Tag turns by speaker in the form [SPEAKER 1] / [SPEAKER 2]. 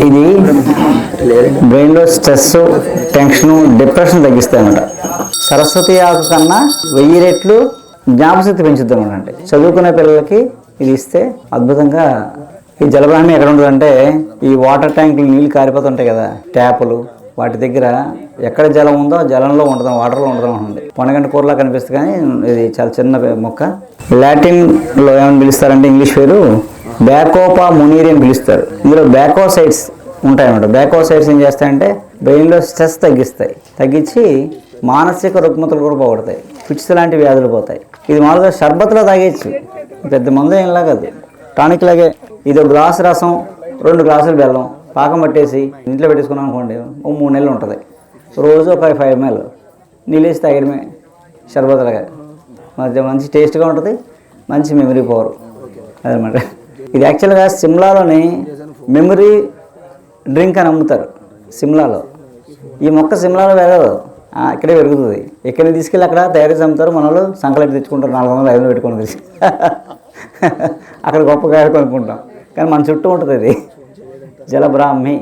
[SPEAKER 1] ఇది బ్రెయిన్లో stress, tension, depression తగ్గిస్తాయి అన్నమాట. సరస్వతి ఆకు కన్నా 1000 రెట్లు జ్ఞాపశక్తి పెంచుద్ది అనమాట. అంటే చదువుకునే పిల్లలకి ఇది ఇస్తే అద్భుతంగా. ఈ జలబ్రాహ్మి ఎక్కడ ఉంటుందంటే ఈ వాటర్ ట్యాంకులు నీళ్ళు కారిపోతుంటాయి కదా, ట్యాపులు వాటి దగ్గర ఎక్కడ జలం ఉందో జలంలో ఉంటుంది, వాటర్లో ఉంటుంది. పొనగంట కూరలా కనిపిస్తుంది కానీ ఇది చాలా చిన్న మొక్క. లాటిన్లో ఏమని పిలుస్తారంటే ఇంగ్లీష్ పేరు బ్యాకోపా మునీరి అని పిలుస్తారు. ఇందులో బ్యాకోసైడ్స్ ఉంటాయన్నమాట. బ్యాకోసైడ్స్ ఏం చేస్తాయంటే బ్రెయిన్లో స్ట్రెస్ తగ్గించి మానసిక రుగ్మతలు కూడా పోగొడతాయి. ఫిట్స్ లాంటి వ్యాధులు పోతాయి. ఇది మామూలుగా షర్బత్లో తాగేయచ్చు, పెద్ద మందు ఏంలా కాదు, టానిక్ లాగే. ఇది 1 గ్లాసు రసం, 2 గ్లాసులు బెల్లం పాకం పట్టేసి ఇంట్లో పెట్టేసుకున్నాం అనుకోండి, 3 నెలలు ఉంటుంది. రోజు ఒక 5 ml నీళ్ళేసి తాగడమే షర్బత్లాగా. మంచి టేస్ట్గా ఉంటుంది, మంచి మెమరీ పవర్ అదనమాట. ఇది యాక్చువల్గా సిమ్లాలోని మెమరీ డ్రింక్ అని అమ్ముతారు. సిమ్లాలో ఈ మొక్క సిమ్లాలో పెరగదు, ఇక్కడే పెరుగుతుంది. ఇక్కడిని తీసుకెళ్ళి అక్కడ తయారు చేసి అమ్ముతారు. మన వాళ్ళు సంకలెట్ తెచ్చుకుంటారు, 400 500 పెట్టుకొని తెచ్చి అక్కడ గొప్ప కాయ కొనుక్కుంటాం. కానీ మన చుట్టూ ఉంటుంది ఇది జలబ్రాహ్మి.